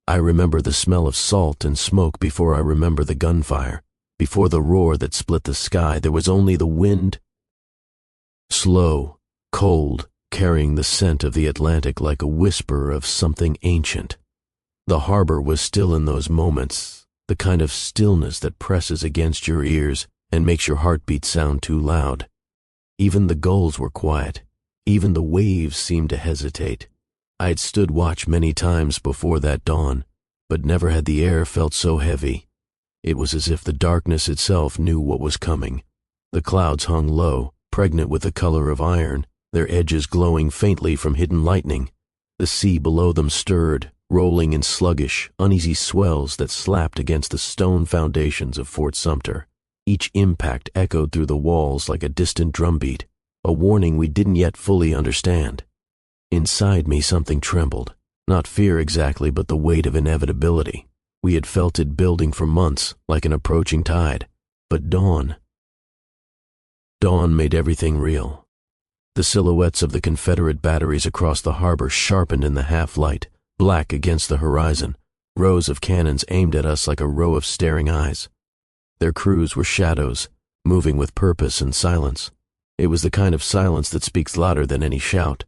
I remember the smell of salt and smoke before I remember the gunfire. Before the roar that split the sky, there was only the wind. Slow, cold, carrying the scent of the Atlantic like a whisper of something ancient. The harbor was still in those moments, the kind of stillness that presses against your ears and makes your heartbeat sound too loud. Even the gulls were quiet. Even the waves seemed to hesitate. I had stood watch many times before that dawn, but never had the air felt so heavy. It was as if the darkness itself knew what was coming. The clouds hung low, pregnant with the color of iron, their edges glowing faintly from hidden lightning. The sea below them stirred, rolling in sluggish, uneasy swells that slapped against the stone foundations of Fort Sumter. Each impact echoed through the walls like a distant drumbeat, a warning we didn't yet fully understand. Inside me something trembled, not fear exactly, but the weight of inevitability. We had felt it building for months, like an approaching tide. But dawn made everything real. The silhouettes of the Confederate batteries across the harbor sharpened in the half-light, black against the horizon, rows of cannons aimed at us like a row of staring eyes. Their crews were shadows, moving with purpose and silence. It was the kind of silence that speaks louder than any shout.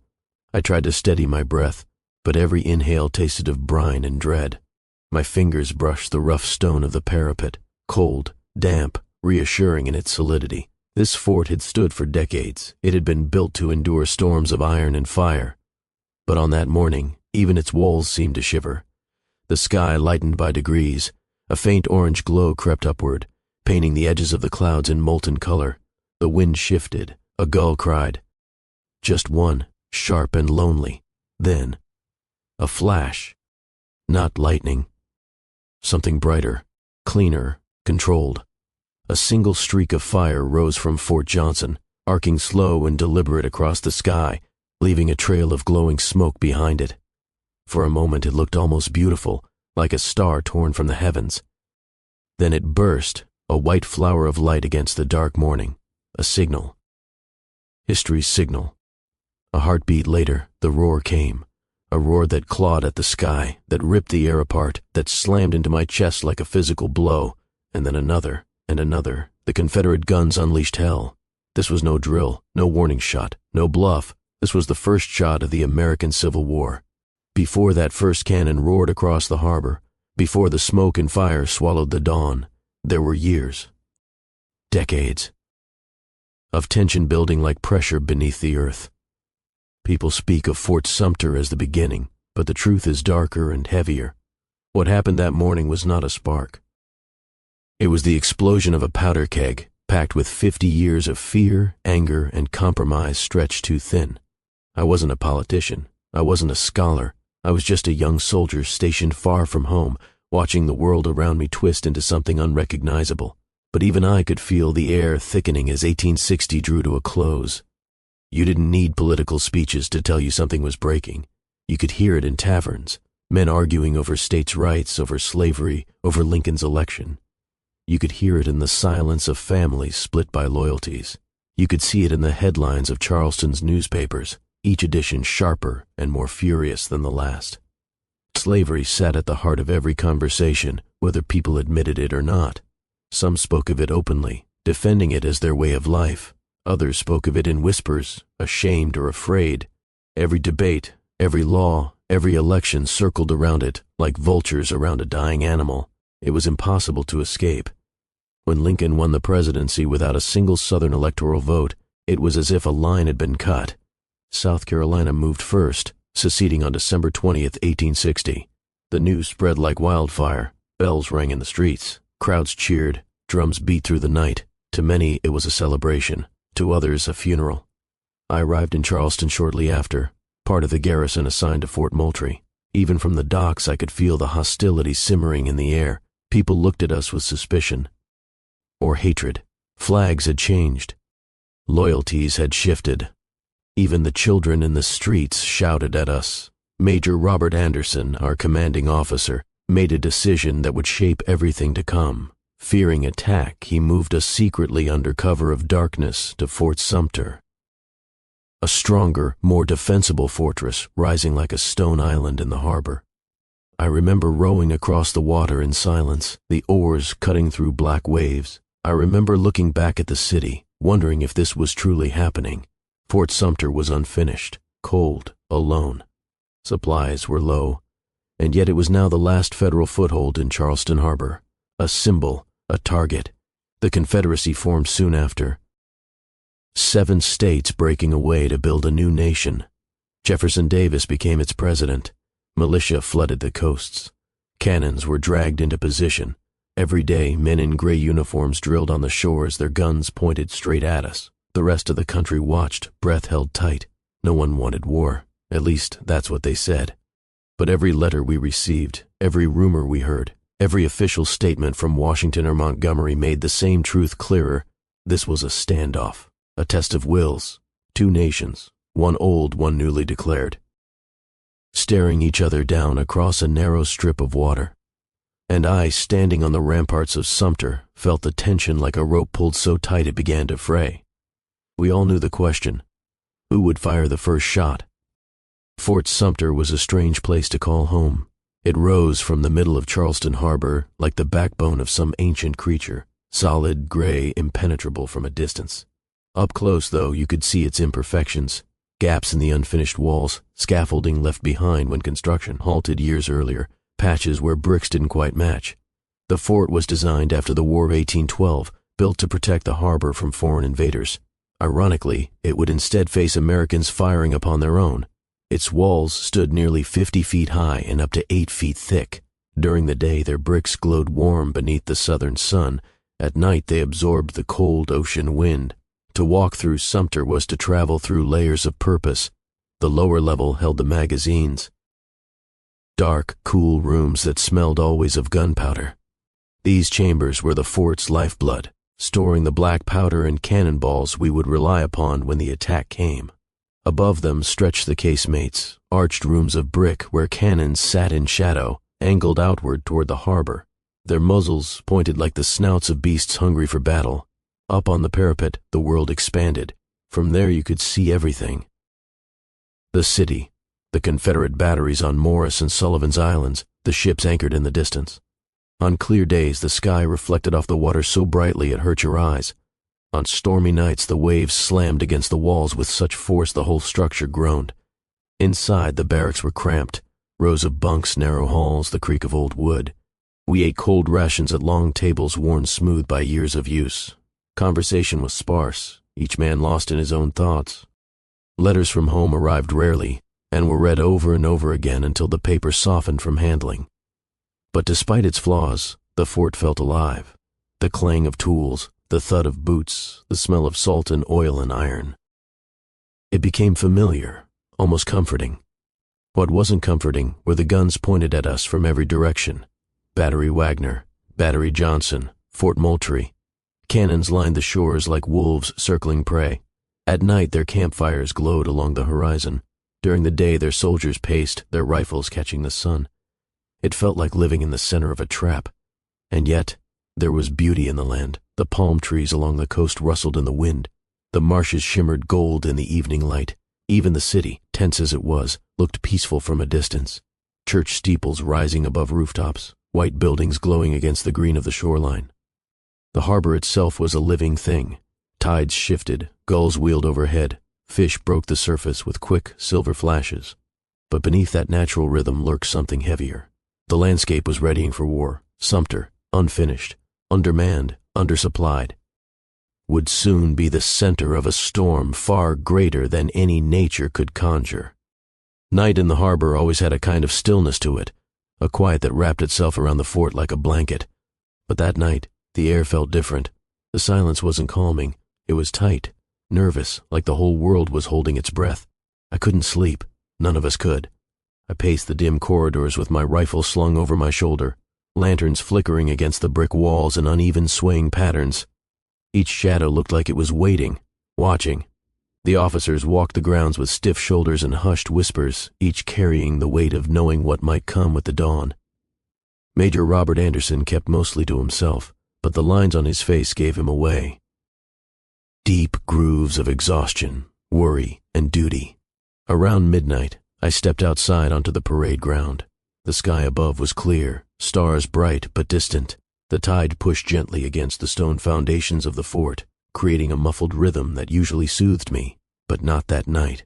I tried to steady my breath, but every inhale tasted of brine and dread. My fingers brushed the rough stone of the parapet, cold, damp, reassuring in its solidity. This fort had stood for decades. It had been built to endure storms of iron and fire. But on that morning, even its walls seemed to shiver. The sky lightened by degrees. A faint orange glow crept upward, painting the edges of the clouds in molten color. The wind shifted. A gull cried. Just one, sharp and lonely. Then, a flash. Not lightning. Something brighter, cleaner, controlled. A single streak of fire rose from Fort Johnson, arcing slow and deliberate across the sky, leaving a trail of glowing smoke behind it. For a moment it looked almost beautiful, like a star torn from the heavens. Then it burst, a white flower of light against the dark morning, a signal. History's signal. A heartbeat later, the roar came, a roar that clawed at the sky, that ripped the air apart, that slammed into my chest like a physical blow, and then another, and another. The Confederate guns unleashed hell. This was no drill, no warning shot, no bluff. This was the first shot of the American Civil War. Before that first cannon roared across the harbor, before the smoke and fire swallowed the dawn, there were years, decades, of tension building like pressure beneath the earth. People speak of Fort Sumter as the beginning, but the truth is darker and heavier. What happened that morning was not a spark. It was the explosion of a powder keg, packed with 50 years of fear, anger, and compromise stretched too thin. I wasn't a politician. I wasn't a scholar. I was just a young soldier stationed far from home, watching the world around me twist into something unrecognizable. But even I could feel the air thickening as 1860 drew to a close. You didn't need political speeches to tell you something was breaking. You could hear it in taverns, men arguing over states' rights, over slavery, over Lincoln's election. You could hear it in the silence of families split by loyalties. You could see it in the headlines of Charleston's newspapers, each edition sharper and more furious than the last. Slavery sat at the heart of every conversation, whether people admitted it or not. Some spoke of it openly, defending it as their way of life. Others spoke of it in whispers, ashamed or afraid. Every debate, every law, every election circled around it like vultures around a dying animal. It was impossible to escape. When Lincoln won the presidency without a single Southern electoral vote, it was as if a line had been cut. South Carolina moved first, seceding on December 20th, 1860. The news spread like wildfire. Bells rang in the streets. Crowds cheered. Drums beat through the night. To many, it was a celebration. To others, a funeral. I arrived in Charleston shortly after, part of the garrison assigned to Fort Moultrie. Even from the docks, I could feel the hostility simmering in the air. People looked at us with suspicion. Or hatred. Flags had changed. Loyalties had shifted. Even the children in the streets shouted at us. Major Robert Anderson, our commanding officer, made a decision that would shape everything to come. Fearing attack, he moved us secretly under cover of darkness to Fort Sumter. A stronger, more defensible fortress rising like a stone island in the harbor. I remember rowing across the water in silence, the oars cutting through black waves. I remember looking back at the city, wondering if this was truly happening. Fort Sumter was unfinished, cold, alone. Supplies were low, and yet it was now the last federal foothold in Charleston Harbor. A symbol, a target. The Confederacy formed soon after. 7 states breaking away to build a new nation. Jefferson Davis became its president. Militia flooded the coasts. Cannons were dragged into position. Every day, men in gray uniforms drilled on the shores, their guns pointed straight at us. The rest of the country watched, breath held tight. No one wanted war. At least, that's what they said. But every letter we received, every rumor we heard, every official statement from Washington or Montgomery made the same truth clearer. This was a standoff, a test of wills. 2 nations, one old, one newly declared, staring each other down across a narrow strip of water. And I, standing on the ramparts of Sumter, felt the tension like a rope pulled so tight it began to fray. We all knew the question: who would fire the first shot? Fort Sumter was a strange place to call home. It rose from the middle of Charleston Harbor like the backbone of some ancient creature, solid, gray, impenetrable from a distance. Up close, though, you could see its imperfections, gaps in the unfinished walls, scaffolding left behind when construction halted years earlier, patches where bricks didn't quite match. The fort was designed after the War of 1812, built to protect the harbor from foreign invaders. Ironically, it would instead face Americans firing upon their own. Its walls stood nearly 50 feet high and up to 8 feet thick. During the day, their bricks glowed warm beneath the southern sun. At night, they absorbed the cold ocean wind. To walk through Sumter was to travel through layers of purpose. The lower level held the magazines. Dark, cool rooms that smelled always of gunpowder. These chambers were the fort's lifeblood, storing the black powder and cannonballs we would rely upon when the attack came. Above them stretched the casemates, arched rooms of brick where cannons sat in shadow, angled outward toward the harbor. Their muzzles pointed like the snouts of beasts hungry for battle. Up on the parapet, the world expanded. From there you could see everything. The city, the Confederate batteries on Morris and Sullivan's Islands, the ships anchored in the distance. On clear days, the sky reflected off the water so brightly it hurt your eyes. On stormy nights, the waves slammed against the walls with such force the whole structure groaned. Inside, the barracks were cramped, rows of bunks, narrow halls, the creak of old wood. We ate cold rations at long tables worn smooth by years of use. Conversation was sparse, each man lost in his own thoughts. Letters from home arrived rarely, and were read over and over again until the paper softened from handling. But despite its flaws, the fort felt alive. The clang of tools, the thud of boots, the smell of salt and oil and iron. It became familiar, almost comforting. What wasn't comforting were the guns pointed at us from every direction. Battery Wagner, Battery Johnson, Fort Moultrie. Cannons lined the shores like wolves circling prey. At night their campfires glowed along the horizon. During the day their soldiers paced, their rifles catching the sun. It felt like living in the center of a trap. And yet, there was beauty in the land. The palm trees along the coast rustled in the wind. The marshes shimmered gold in the evening light. Even the city, tense as it was, looked peaceful from a distance. Church steeples rising above rooftops, white buildings glowing against the green of the shoreline. The harbor itself was a living thing. Tides shifted, gulls wheeled overhead, fish broke the surface with quick, silver flashes. But beneath that natural rhythm lurked something heavier. The landscape was readying for war. Sumter, unfinished, undermanned, undersupplied, would soon be the center of a storm far greater than any nature could conjure. Night in the harbor always had a kind of stillness to it, a quiet that wrapped itself around the fort like a blanket. But that night, the air felt different. The silence wasn't calming. It was tight, nervous, like the whole world was holding its breath. I couldn't sleep. None of us could. I paced the dim corridors with my rifle slung over my shoulder, lanterns flickering against the brick walls in uneven swaying patterns. Each shadow looked like it was waiting, watching. The officers walked the grounds with stiff shoulders and hushed whispers, each carrying the weight of knowing what might come with the dawn. Major Robert Anderson kept mostly to himself, but the lines on his face gave him away. Deep grooves of exhaustion, worry, and duty. Around midnight, I stepped outside onto the parade ground. The sky above was clear, stars bright but distant. The tide pushed gently against the stone foundations of the fort, creating a muffled rhythm that usually soothed me, but not that night.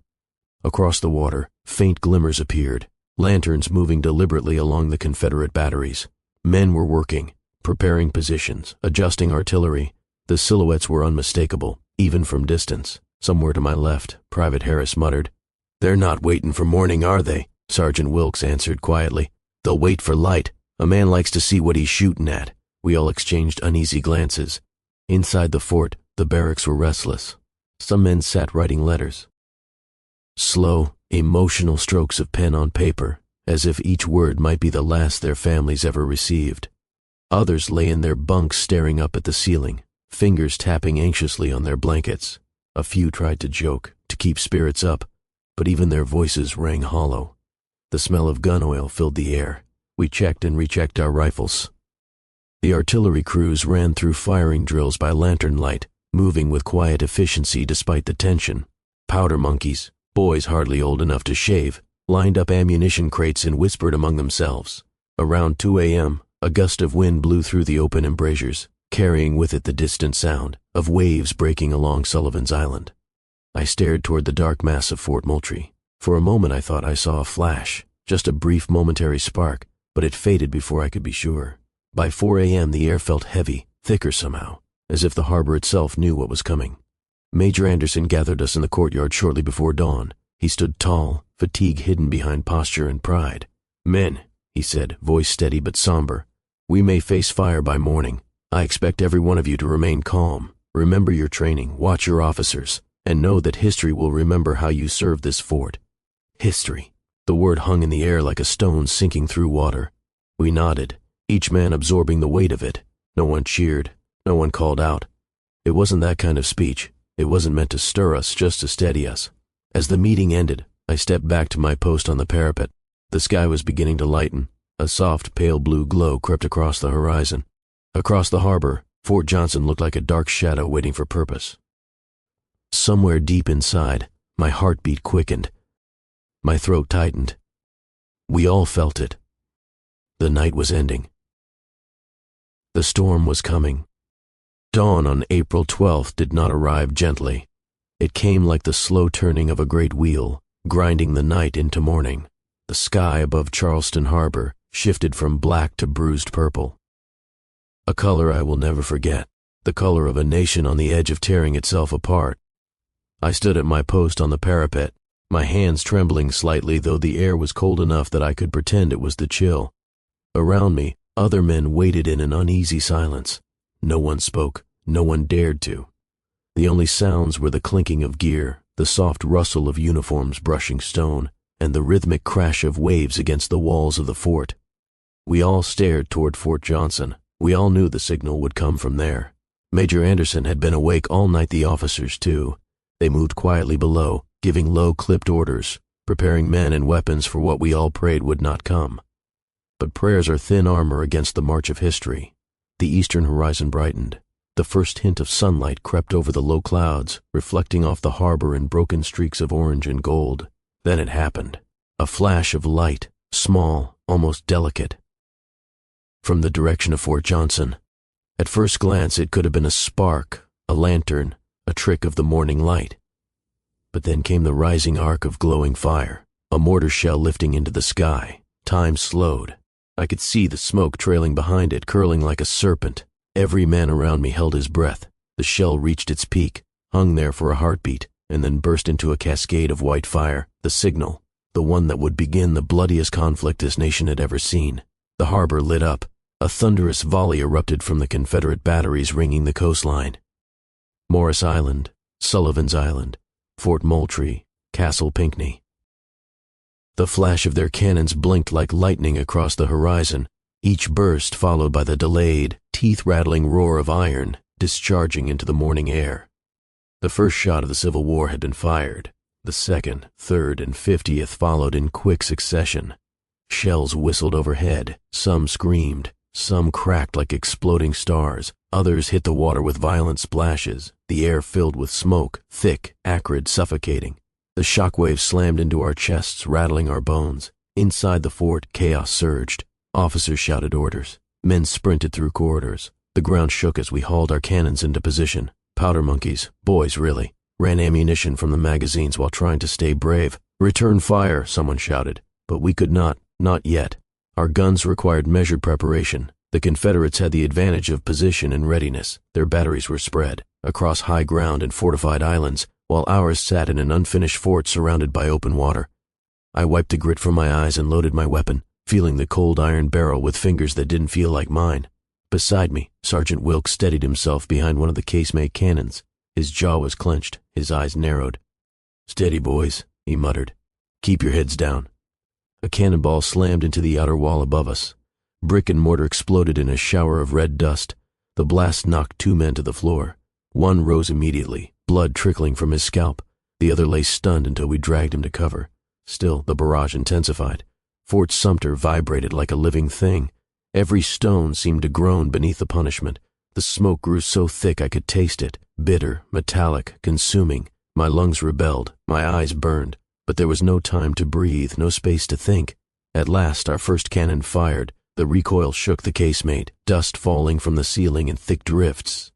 Across the water, faint glimmers appeared, lanterns moving deliberately along the Confederate batteries. Men were working, preparing positions, adjusting artillery. The silhouettes were unmistakable, even from distance. Somewhere to my left, Private Harris muttered, "They're not waiting for morning, are they?" Sergeant Wilkes answered quietly, "They'll wait for light. A man likes to see what he's shooting at." We all exchanged uneasy glances. Inside the fort, the barracks were restless. Some men sat writing letters. Slow, emotional strokes of pen on paper, as if each word might be the last their families ever received. Others lay in their bunks staring up at the ceiling, fingers tapping anxiously on their blankets. A few tried to joke, to keep spirits up, but even their voices rang hollow. The smell of gun oil filled the air. We checked and rechecked our rifles. The artillery crews ran through firing drills by lantern light, moving with quiet efficiency despite the tension. Powder monkeys, boys hardly old enough to shave, lined up ammunition crates and whispered among themselves. Around 2 a.m., a gust of wind blew through the open embrasures, carrying with it the distant sound of waves breaking along Sullivan's Island. I stared toward the dark mass of Fort Moultrie. For a moment I thought I saw a flash, just a brief momentary spark, but it faded before I could be sure. By 4 a.m. the air felt heavy, thicker somehow, as if the harbor itself knew what was coming. Major Anderson gathered us in the courtyard shortly before dawn. He stood tall, fatigue hidden behind posture and pride. "Men," he said, voice steady but somber, "we may face fire by morning. I expect every one of you to remain calm. Remember your training, watch your officers, and know that history will remember how you served this fort." History. The word hung in the air like a stone sinking through water. We nodded, each man absorbing the weight of it. No one cheered, no one called out. It wasn't that kind of speech. It wasn't meant to stir us, just to steady us. As the meeting ended, I stepped back to my post on the parapet. The sky was beginning to lighten. A soft, pale blue glow crept across the horizon. Across the harbor, Fort Johnson looked like a dark shadow waiting for purpose. Somewhere deep inside, my heartbeat quickened. My throat tightened. We all felt it. The night was ending. The storm was coming. Dawn on April 12th did not arrive gently. It came like the slow turning of a great wheel, grinding the night into morning. The sky above Charleston Harbor shifted from black to bruised purple. A color I will never forget, the color of a nation on the edge of tearing itself apart. I stood at my post on the parapet, my hands trembling slightly, though the air was cold enough that I could pretend it was the chill. Around me, other men waited in an uneasy silence. No one spoke, no one dared to. The only sounds were the clinking of gear, the soft rustle of uniforms brushing stone, and the rhythmic crash of waves against the walls of the fort. We all stared toward Fort Johnson. We all knew the signal would come from there. Major Anderson had been awake all night, the officers too. They moved quietly below, giving low-clipped orders, preparing men and weapons for what we all prayed would not come. But prayers are thin armor against the march of history. The eastern horizon brightened. The first hint of sunlight crept over the low clouds, reflecting off the harbor in broken streaks of orange and gold. Then it happened. A flash of light, small, almost delicate, from the direction of Fort Johnson. At first glance, it could have been a spark, a lantern, a trick of the morning light. But then came the rising arc of glowing fire, a mortar shell lifting into the sky. Time slowed. I could see the smoke trailing behind it, curling like a serpent. Every man around me held his breath. The shell reached its peak, hung there for a heartbeat, and then burst into a cascade of white fire, the signal, the one that would begin the bloodiest conflict this nation had ever seen. The harbor lit up. A thunderous volley erupted from the Confederate batteries ringing the coastline. Morris Island, Sullivan's Island, Fort Moultrie, Castle Pinckney. The flash of their cannons blinked like lightning across the horizon, each burst followed by the delayed, teeth-rattling roar of iron discharging into the morning air. The first shot of the Civil War had been fired. The second, third, and 50th followed in quick succession. Shells whistled overhead, some screamed, some cracked like exploding stars, others hit the water with violent splashes, the air filled with smoke, thick, acrid, suffocating. The shockwaves slammed into our chests, rattling our bones. Inside the fort, chaos surged. Officers shouted orders. Men sprinted through corridors. The ground shook as we hauled our cannons into position. Powder monkeys, boys really, ran ammunition from the magazines while trying to stay brave. "Return fire," someone shouted. But we could not yet. Our guns required measured preparation. The Confederates had the advantage of position and readiness. Their batteries were spread across high ground and fortified islands, while ours sat in an unfinished fort surrounded by open water. I wiped the grit from my eyes and loaded my weapon, feeling the cold iron barrel with fingers that didn't feel like mine. Beside me, Sergeant Wilkes steadied himself behind one of the casemate cannons. His jaw was clenched, his eyes narrowed. "Steady, boys," he muttered. "Keep your heads down." A cannonball slammed into the outer wall above us. Brick and mortar exploded in a shower of red dust. The blast knocked 2 men to the floor. One rose immediately, blood trickling from his scalp. The other lay stunned until we dragged him to cover. Still, the barrage intensified. Fort Sumter vibrated like a living thing. Every stone seemed to groan beneath the punishment. The smoke grew so thick I could taste it, bitter, metallic, consuming. My lungs rebelled, my eyes burned, but there was no time to breathe, no space to think. At last, our first cannon fired. The recoil shook the casemate, dust falling from the ceiling in thick drifts.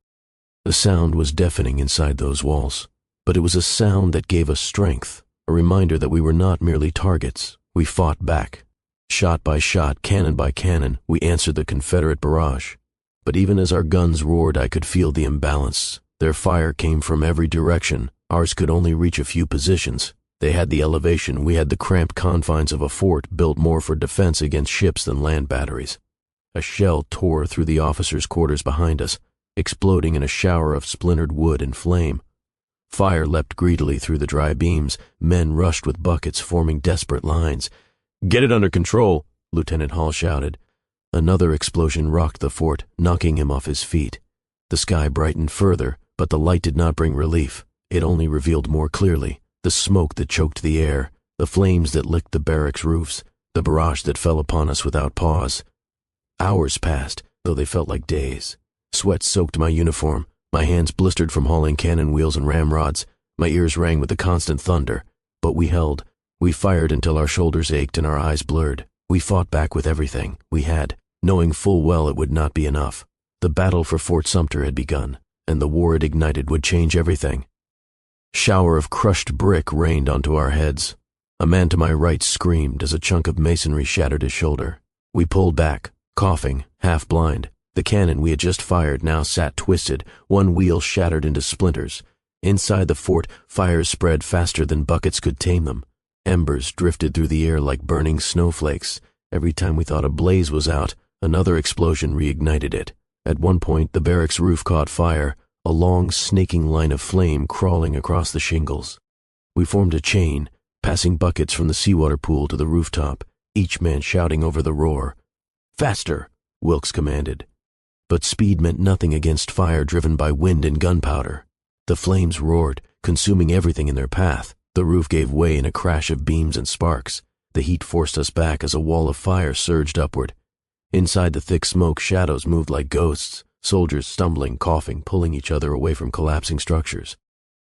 The sound was deafening inside those walls, but it was a sound that gave us strength, a reminder that we were not merely targets. We fought back. Shot by shot, cannon by cannon, we answered the Confederate barrage. But even as our guns roared, I could feel the imbalance. Their fire came from every direction. Ours could only reach a few positions. They had the elevation, we had the cramped confines of a fort built more for defense against ships than land batteries. A shell tore through the officers' quarters behind us, exploding in a shower of splintered wood and flame. Fire leapt greedily through the dry beams. Men rushed with buckets, forming desperate lines. "Get it under control," Lieutenant Hall shouted. Another explosion rocked the fort, knocking him off his feet. The sky brightened further, but the light did not bring relief. It only revealed more clearly the smoke that choked the air, the flames that licked the barracks' roofs, the barrage that fell upon us without pause. Hours passed, though they felt like days. Sweat soaked my uniform. My hands blistered from hauling cannon wheels and ramrods. My ears rang with the constant thunder. But we held. We fired until our shoulders ached and our eyes blurred. We fought back with everything we had, knowing full well it would not be enough. The battle for Fort Sumter had begun, and the war it ignited would change everything. Shower of crushed brick rained onto our heads. A man to my right screamed as a chunk of masonry shattered his shoulder. We pulled back, coughing, half blind. The cannon we had just fired now sat twisted, one wheel shattered into splinters. Inside the fort, fires spread faster than buckets could tame them. Embers drifted through the air like burning snowflakes. Every time we thought a blaze was out, another explosion reignited it. At one point, the barracks roof caught fire, a long, snaking line of flame crawling across the shingles. We formed a chain, passing buckets from the seawater pool to the rooftop, each man shouting over the roar. "Faster!" Wilkes commanded. But speed meant nothing against fire driven by wind and gunpowder. The flames roared, consuming everything in their path. The roof gave way in a crash of beams and sparks. The heat forced us back as a wall of fire surged upward. Inside the thick smoke, shadows moved like ghosts, soldiers stumbling, coughing, pulling each other away from collapsing structures.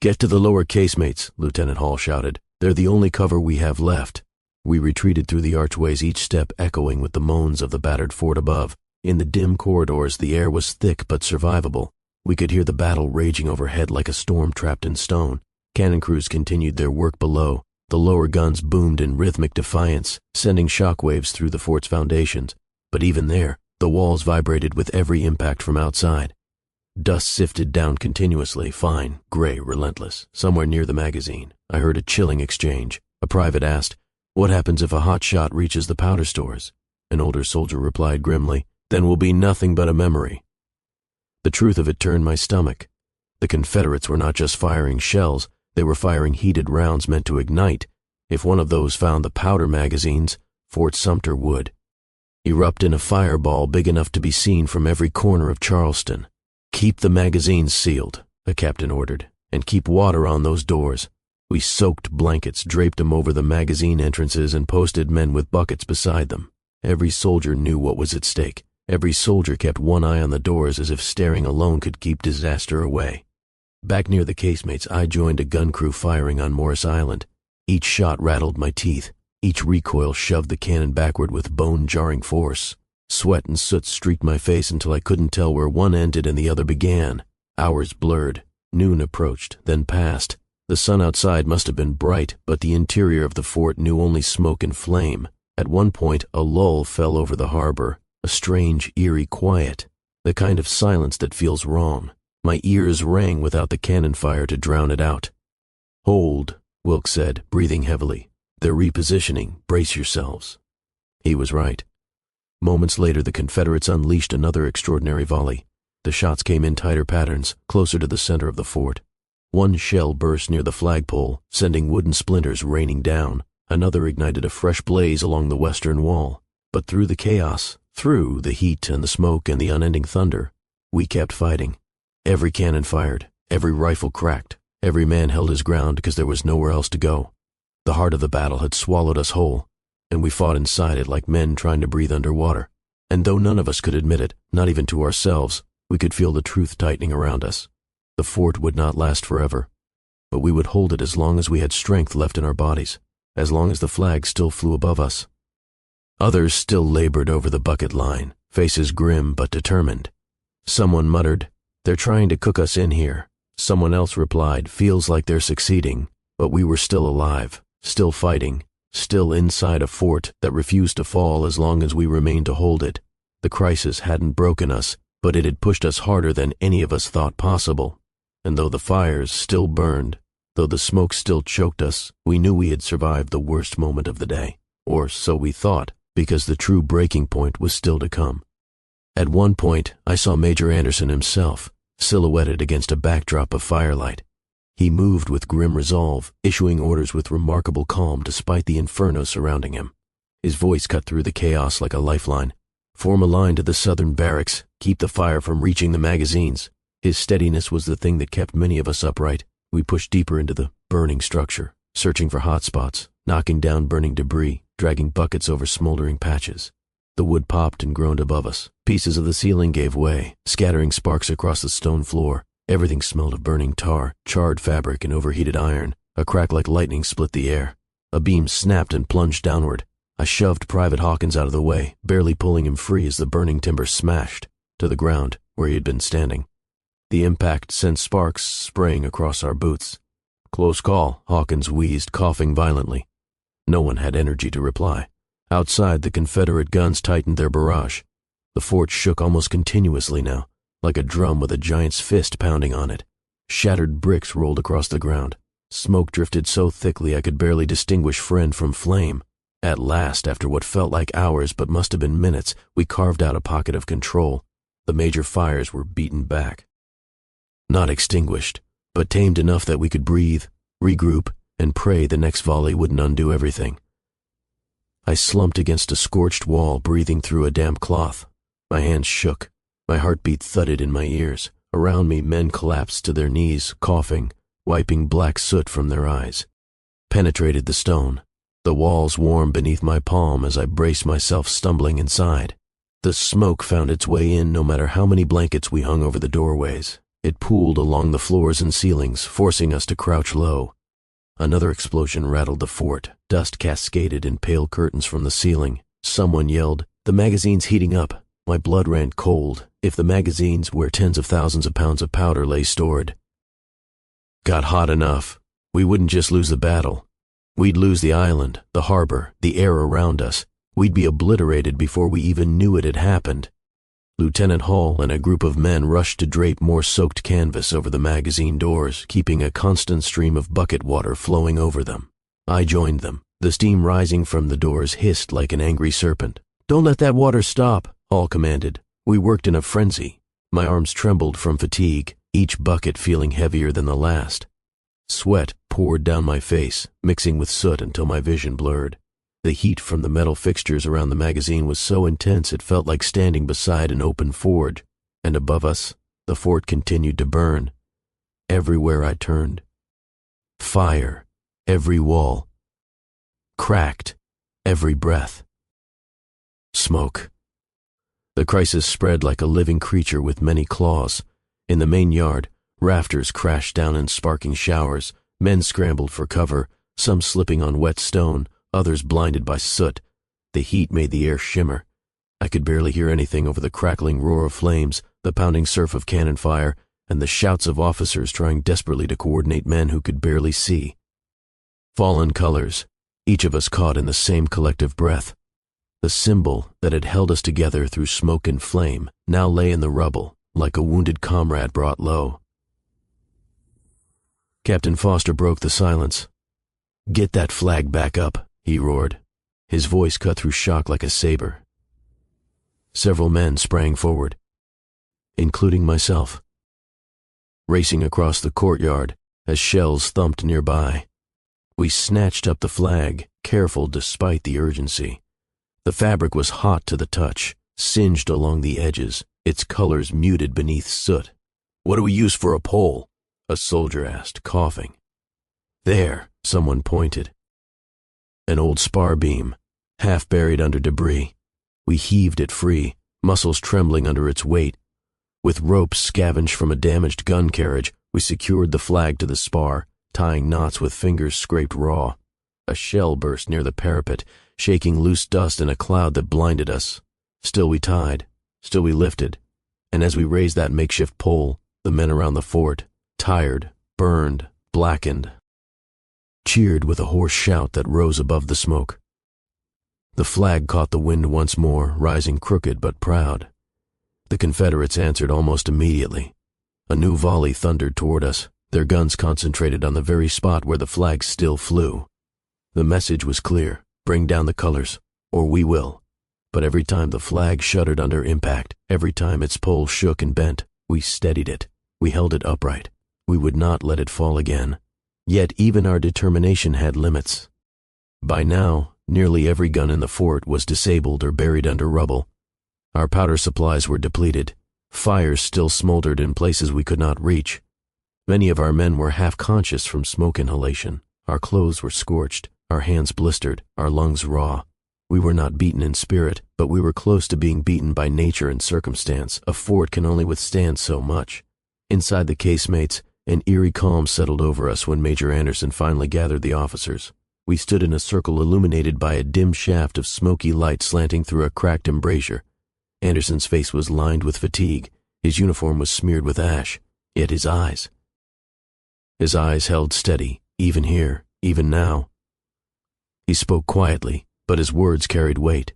"Get to the lower casemates," Lieutenant Hall shouted. "They're the only cover we have left." We retreated through the archways, each step echoing with the moans of the battered fort above. In the dim corridors, the air was thick but survivable. We could hear the battle raging overhead like a storm trapped in stone. Cannon crews continued their work below. The lower guns boomed in rhythmic defiance, sending shockwaves through the fort's foundations. But even there, the walls vibrated with every impact from outside. Dust sifted down continuously, fine, gray, relentless. Somewhere near the magazine, I heard a chilling exchange. A private asked, "What happens if a hot shot reaches the powder stores?" An older soldier replied grimly, "Then will be nothing but a memory." The truth of it turned my stomach. The Confederates were not just firing shells, they were firing heated rounds meant to ignite. If one of those found the powder magazines, Fort Sumter would erupt in a fireball big enough to be seen from every corner of Charleston. "Keep the magazines sealed," a captain ordered, "and keep water on those doors." We soaked blankets, draped them over the magazine entrances, and posted men with buckets beside them. Every soldier knew what was at stake. Every soldier kept one eye on the doors as if staring alone could keep disaster away. Back near the casemates, I joined a gun crew firing on Morris Island. Each shot rattled my teeth. Each recoil shoved the cannon backward with bone-jarring force. Sweat and soot streaked my face until I couldn't tell where one ended and the other began. Hours blurred. Noon approached, then passed. The sun outside must have been bright, but the interior of the fort knew only smoke and flame. At one point, a lull fell over the harbor, a strange, eerie quiet, the kind of silence that feels wrong. My ears rang without the cannon fire to drown it out. "Hold," Wilkes said, breathing heavily. "They're repositioning. Brace yourselves." He was right. Moments later, the Confederates unleashed another extraordinary volley. The shots came in tighter patterns, closer to the center of the fort. One shell burst near the flagpole, sending wooden splinters raining down. Another ignited a fresh blaze along the western wall. But through the chaos, through the heat and the smoke and the unending thunder, we kept fighting. Every cannon fired, every rifle cracked, every man held his ground because there was nowhere else to go. The heart of the battle had swallowed us whole, and we fought inside it like men trying to breathe underwater. And though none of us could admit it, not even to ourselves, we could feel the truth tightening around us. The fort would not last forever, but we would hold it as long as we had strength left in our bodies, as long as the flag still flew above us. Others still labored over the bucket line, faces grim but determined. Someone muttered, "They're trying to cook us in here." Someone else replied, "Feels like they're succeeding." But we were still alive, still fighting, still inside a fort that refused to fall as long as we remained to hold it. The crisis hadn't broken us, but it had pushed us harder than any of us thought possible. And though the fires still burned, though the smoke still choked us, we knew we had survived the worst moment of the day. Or so we thought, because the true breaking point was still to come. At one point, I saw Major Anderson himself, silhouetted against a backdrop of firelight. He moved with grim resolve, issuing orders with remarkable calm despite the inferno surrounding him. His voice cut through the chaos like a lifeline. "Form a line to the southern barracks. Keep the fire from reaching the magazines." His steadiness was the thing that kept many of us upright. We pushed deeper into the burning structure, searching for hot spots, knocking down burning debris, dragging buckets over smoldering patches. The wood popped and groaned above us. Pieces of the ceiling gave way, scattering sparks across the stone floor. Everything smelled of burning tar, charred fabric, and overheated iron. A crack like lightning split the air. A beam snapped and plunged downward. I shoved Private Hawkins out of the way, barely pulling him free as the burning timber smashed to the ground where he had been standing. The impact sent sparks spraying across our boots. "Close call," Hawkins wheezed, coughing violently. No one had energy to reply. Outside, the Confederate guns tightened their barrage. The fort shook almost continuously now, like a drum with a giant's fist pounding on it. Shattered bricks rolled across the ground. Smoke drifted so thickly I could barely distinguish friend from flame. At last, after what felt like hours but must have been minutes, we carved out a pocket of control. The major fires were beaten back. Not extinguished, but tamed enough that we could breathe, regroup, and pray the next volley wouldn't undo everything. I slumped against a scorched wall, breathing through a damp cloth. My hands shook. My heartbeat thudded in my ears. Around me, men collapsed to their knees, coughing, wiping black soot from their eyes. Penetrated the stone. The walls warmed beneath my palm as I braced myself, stumbling inside. The smoke found its way in no matter how many blankets we hung over the doorways. It pooled along the floors and ceilings, forcing us to crouch low. Another explosion rattled the fort. Dust cascaded in pale curtains from the ceiling. Someone yelled, "The magazine's heating up." My blood ran cold. If the magazines, where tens of thousands of pounds of powder lay stored, got hot enough, we wouldn't just lose the battle. We'd lose the island, the harbor, the air around us. We'd be obliterated before we even knew it had happened. Lieutenant Hall and a group of men rushed to drape more soaked canvas over the magazine doors, keeping a constant stream of bucket water flowing over them. I joined them. The steam rising from the doors hissed like an angry serpent. "Don't let that water stop," Hall commanded. We worked in a frenzy. My arms trembled from fatigue, each bucket feeling heavier than the last. Sweat poured down my face, mixing with soot until my vision blurred. The heat from the metal fixtures around the magazine was so intense it felt like standing beside an open forge, and above us, the fort continued to burn. Everywhere I turned. Fire, every wall. Cracked, every breath. Smoke. The crisis spread like a living creature with many claws. In the main yard, rafters crashed down in sparking showers. Men scrambled for cover, some slipping on wet stone, others blinded by soot. The heat made the air shimmer. I could barely hear anything over the crackling roar of flames, the pounding surf of cannon fire, and the shouts of officers trying desperately to coordinate men who could barely see. Fallen colors, each of us caught in the same collective breath. The symbol that had held us together through smoke and flame now lay in the rubble, like a wounded comrade brought low. Captain Foster broke the silence. "Get that flag back up," he roared. His voice cut through shock like a saber. Several men sprang forward, including myself, racing across the courtyard as shells thumped nearby. We snatched up the flag, careful despite the urgency. The fabric was hot to the touch, singed along the edges, its colors muted beneath soot. "What do we use for a pole?" a soldier asked, coughing. "There," someone pointed. An old spar beam, half buried under debris. We heaved it free, muscles trembling under its weight. With ropes scavenged from a damaged gun carriage, we secured the flag to the spar, tying knots with fingers scraped raw. A shell burst near the parapet, shaking loose dust in a cloud that blinded us. Still we tied, still we lifted, and as we raised that makeshift pole, the men around the fort, tired, burned, blackened, cheered with a hoarse shout that rose above the smoke. The flag caught the wind once more, rising crooked but proud. The Confederates answered almost immediately. A new volley thundered toward us, their guns concentrated on the very spot where the flag still flew. The message was clear: bring down the colors, or we will. But every time the flag shuddered under impact, every time its pole shook and bent, we steadied it. We held it upright. We would not let it fall again. Yet even our determination had limits. By now, nearly every gun in the fort was disabled or buried under rubble. Our powder supplies were depleted. Fires still smoldered in places we could not reach. Many of our men were half-conscious from smoke inhalation. Our clothes were scorched, our hands blistered, our lungs raw. We were not beaten in spirit, but we were close to being beaten by nature and circumstance. A fort can only withstand so much. Inside the casemates, an eerie calm settled over us when Major Anderson finally gathered the officers. We stood in a circle illuminated by a dim shaft of smoky light slanting through a cracked embrasure. Anderson's face was lined with fatigue. His uniform was smeared with ash. Yet his eyes held steady, even here, even now. He spoke quietly, but his words carried weight.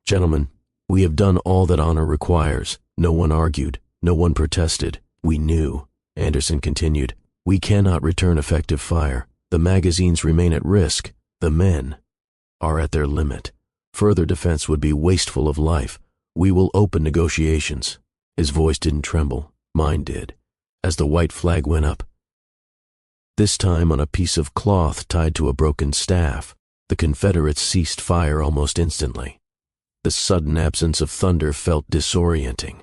"Gentlemen, we have done all that honor requires." No one argued. No one protested. "We knew," Anderson continued. "We cannot return effective fire. The magazines remain at risk. The men are at their limit. Further defense would be wasteful of life. We will open negotiations." His voice didn't tremble. Mine did, as the white flag went up. This time on a piece of cloth tied to a broken staff. The Confederates ceased fire almost instantly. The sudden absence of thunder felt disorienting.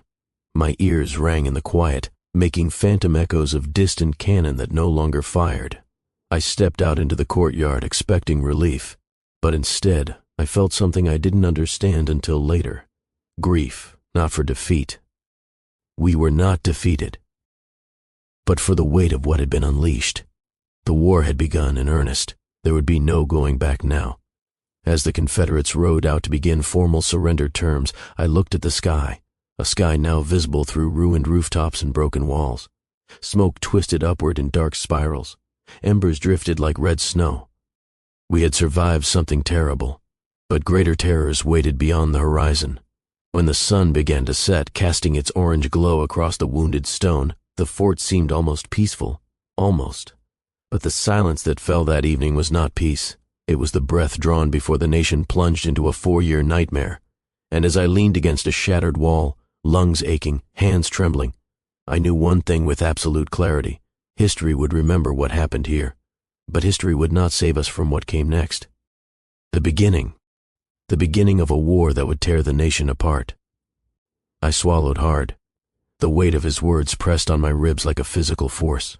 My ears rang in the quiet, making phantom echoes of distant cannon that no longer fired. I stepped out into the courtyard expecting relief, but instead I felt something I didn't understand until later. Grief, not for defeat. We were not defeated, but for the weight of what had been unleashed. The war had begun in earnest. There would be no going back now. As the Confederates rode out to begin formal surrender terms, I looked at the sky, a sky now visible through ruined rooftops and broken walls. Smoke twisted upward in dark spirals. Embers drifted like red snow. We had survived something terrible, but greater terrors waited beyond the horizon. When the sun began to set, casting its orange glow across the wounded stone, the fort seemed almost peaceful. Almost. But the silence that fell that evening was not peace. It was the breath drawn before the nation plunged into a 4-year nightmare. And as I leaned against a shattered wall, lungs aching, hands trembling, I knew one thing with absolute clarity. History would remember what happened here, but history would not save us from what came next. The beginning of a war that would tear the nation apart. I swallowed hard. The weight of his words pressed on my ribs like a physical force.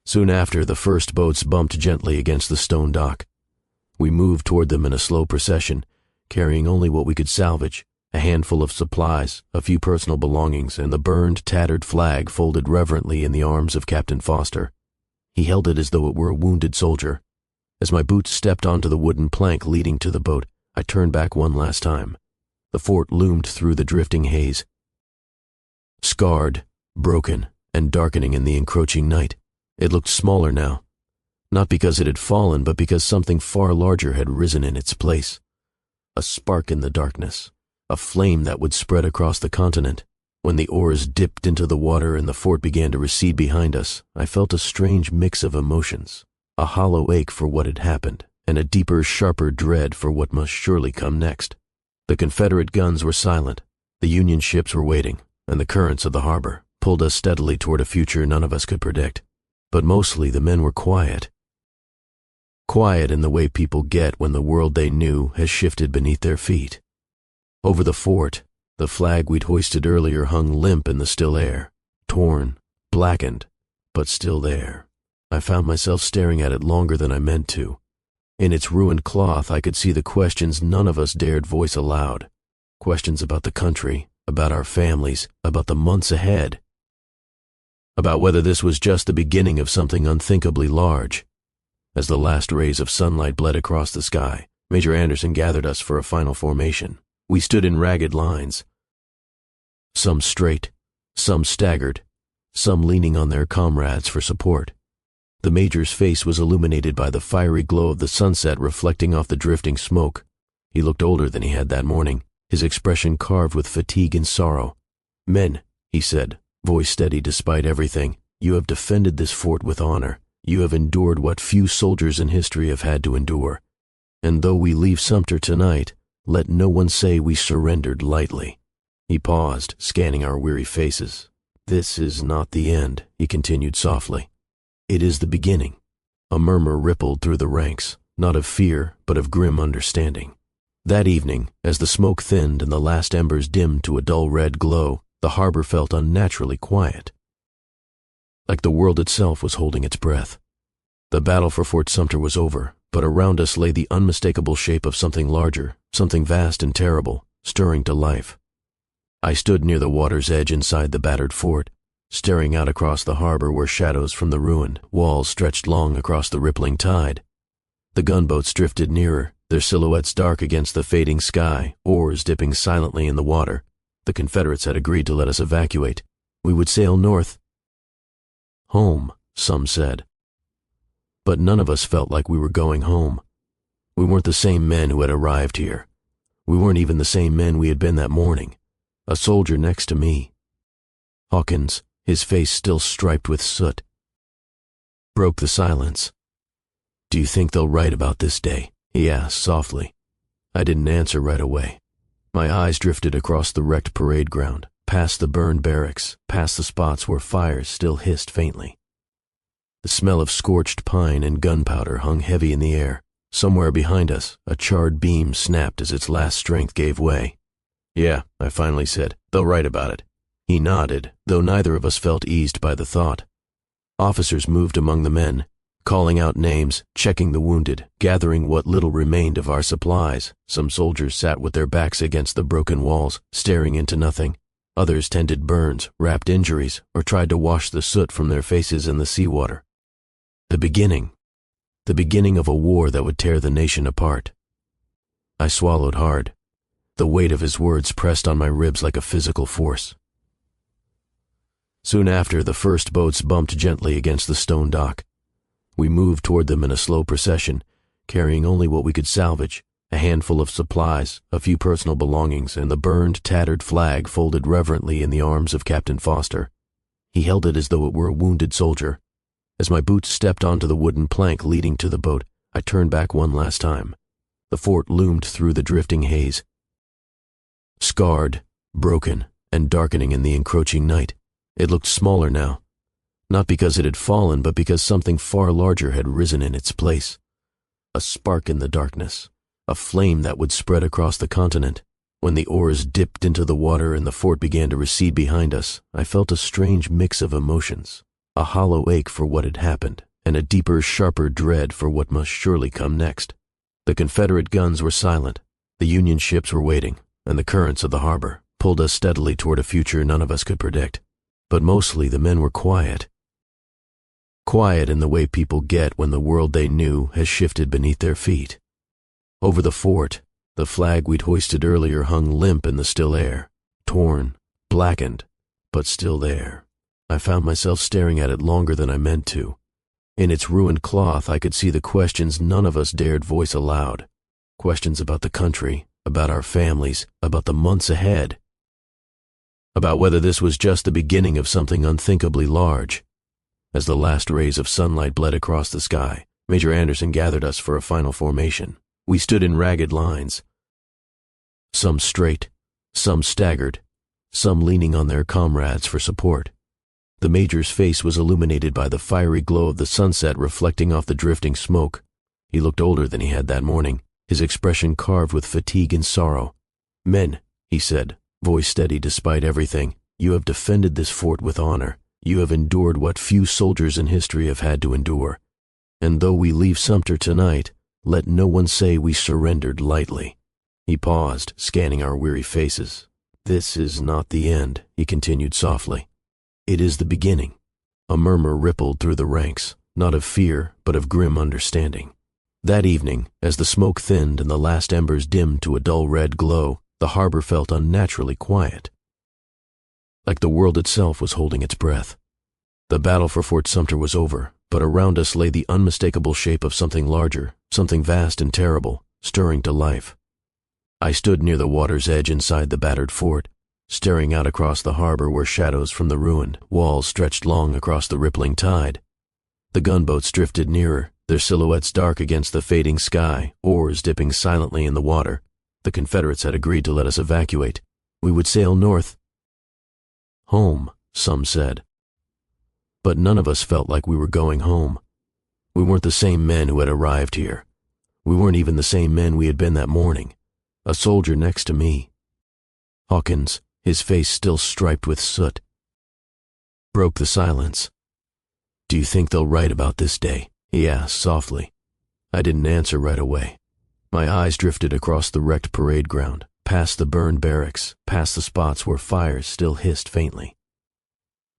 Soon after, the first boats bumped gently against the stone dock. We moved toward them in a slow procession, carrying only what we could salvage, a handful of supplies, a few personal belongings, and the burned, tattered flag folded reverently in the arms of Captain Foster. He held it as though it were a wounded soldier, As my boots stepped onto the wooden plank leading to the boat, I turned back one last time. The fort loomed through the drifting haze, scarred, broken, and darkening in the encroaching night. It looked smaller now, not because it had fallen, but because something far larger had risen in its place. A spark in the darkness, a flame that would spread across the continent. When the oars dipped into the water and the fort began to recede behind us, I felt a strange mix of emotions, a hollow ache for what had happened, and a deeper, sharper dread for what must surely come next. The Confederate guns were silent, the Union ships were waiting, and the currents of the harbor pulled us steadily toward a future none of us could predict. But mostly the men were quiet. Quiet in the way people get when the world they knew has shifted beneath their feet. Over the fort, the flag we'd hoisted earlier hung limp in the still air, torn, blackened, but still there. I found myself staring at it longer than I meant to. In its ruined cloth, I could see the questions none of us dared voice aloud. Questions about the country, about our families, about the months ahead. About whether this was just the beginning of something unthinkably large. As the last rays of sunlight bled across the sky, Major Anderson gathered us for a final formation. We stood in ragged lines, some straight, some staggered, some leaning on their comrades for support. The Major's face was illuminated by the fiery glow of the sunset reflecting off the drifting smoke. He looked older than he had that morning, his expression carved with fatigue and sorrow. "Men," he said, voice steady despite everything, "you have defended this fort with honor. You have endured what few soldiers in history have had to endure. And though we leave Sumter tonight, let no one say we surrendered lightly." He paused, scanning our weary faces. "This is not the end," he continued softly. "It is the beginning." A murmur rippled through the ranks, not of fear, but of grim understanding. That evening, as the smoke thinned and the last embers dimmed to a dull red glow, the harbor felt unnaturally quiet, like the world itself was holding its breath. The battle for Fort Sumter was over, but around us lay the unmistakable shape of something larger, something vast and terrible, stirring to life. I stood near the water's edge inside the battered fort, staring out across the harbor where shadows from the ruined walls stretched long across the rippling tide. The gunboats drifted nearer, their silhouettes dark against the fading sky, oars dipping silently in the water. The Confederates had agreed to let us evacuate. We would sail north. Home, some said. But none of us felt like we were going home. We weren't the same men who had arrived here. We weren't even the same men we had been that morning. A soldier next to me, Hawkins, his face still striped with soot, broke the silence. "Do you think they'll write about this day?" he asked softly. I didn't answer right away. My eyes drifted across the wrecked parade ground, past the burned barracks, past the spots where fires still hissed faintly. The smell of scorched pine and gunpowder hung heavy in the air. Somewhere behind us, a charred beam snapped as its last strength gave way. "Yeah," I finally said, "they'll write about it." He nodded, though neither of us felt eased by the thought. Officers moved among the men, calling out names, checking the wounded, gathering what little remained of our supplies. Some soldiers sat with their backs against the broken walls, staring into nothing. Others tended burns, wrapped injuries, or tried to wash the soot from their faces in the seawater. The beginning of a war that would tear the nation apart. I swallowed hard. The weight of his words pressed on my ribs like a physical force. Soon after, the first boats bumped gently against the stone dock. We moved toward them in a slow procession, carrying only what we could salvage, a handful of supplies, a few personal belongings, and the burned, tattered flag folded reverently in the arms of Captain Foster. He held it as though it were a wounded soldier. As my boots stepped onto the wooden plank leading to the boat, I turned back one last time. The fort loomed through the drifting haze, scarred, broken, and darkening in the encroaching night. It looked smaller now, not because it had fallen, but because something far larger had risen in its place. A spark in the darkness, a flame that would spread across the continent. When the oars dipped into the water and the fort began to recede behind us, I felt a strange mix of emotions, a hollow ache for what had happened, and a deeper, sharper dread for what must surely come next. The Confederate guns were silent, the Union ships were waiting, and the currents of the harbor pulled us steadily toward a future none of us could predict. But mostly the men were quiet. quiet in the way people get when the world they knew has shifted beneath their feet. Over the fort, the flag we'd hoisted earlier hung limp in the still air, torn, blackened, but still there. I found myself staring at it longer than I meant to. In its ruined cloth, I could see the questions none of us dared voice aloud. Questions about the country, about our families, about the months ahead. About whether this was just the beginning of something unthinkably large. As the last rays of sunlight bled across the sky, Major Anderson gathered us for a final formation. We stood in ragged lines, some straight, some staggered, some leaning on their comrades for support. The Major's face was illuminated by the fiery glow of the sunset reflecting off the drifting smoke. He looked older than he had that morning, his expression carved with fatigue and sorrow. "Men," he said, voice steady despite everything, "you have defended this fort with honor. You have endured what few soldiers in history have had to endure. And though we leave Sumter tonight, let no one say we surrendered lightly." He paused, scanning our weary faces. "This is not the end," he continued softly. "It is the beginning." A murmur rippled through the ranks, not of fear, but of grim understanding. That evening, as the smoke thinned and the last embers dimmed to a dull red glow, the harbor felt unnaturally quiet. Like the world itself was holding its breath. The battle for Fort Sumter was over, but around us lay the unmistakable shape of something larger, something vast and terrible, stirring to life. I stood near the water's edge inside the battered fort, staring out across the harbor where shadows from the ruined walls stretched long across the rippling tide. The gunboats drifted nearer, their silhouettes dark against the fading sky, oars dipping silently in the water. The Confederates had agreed to let us evacuate. We would sail north. Home, some said. But none of us felt like we were going home. We weren't the same men who had arrived here. We weren't even the same men we had been that morning. A soldier next to me, Hawkins, his face still striped with soot, broke the silence. "Do you think they'll write about this day?" he asked softly. I didn't answer right away. My eyes drifted across the wrecked parade ground, past the burned barracks, past the spots where fires still hissed faintly.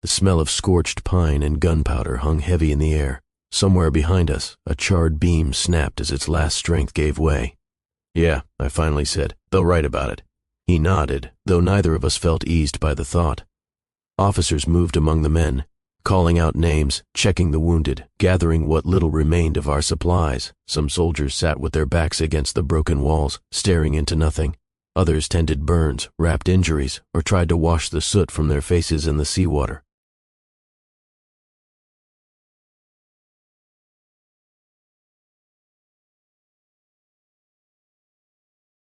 The smell of scorched pine and gunpowder hung heavy in the air. Somewhere behind us, a charred beam snapped as its last strength gave way. "Yeah," I finally said, "they'll write about it." He nodded, though neither of us felt eased by the thought. Officers moved among the men, calling out names, checking the wounded, gathering what little remained of our supplies. Some soldiers sat with their backs against the broken walls, staring into nothing. Others tended burns, wrapped injuries, or tried to wash the soot from their faces in the seawater.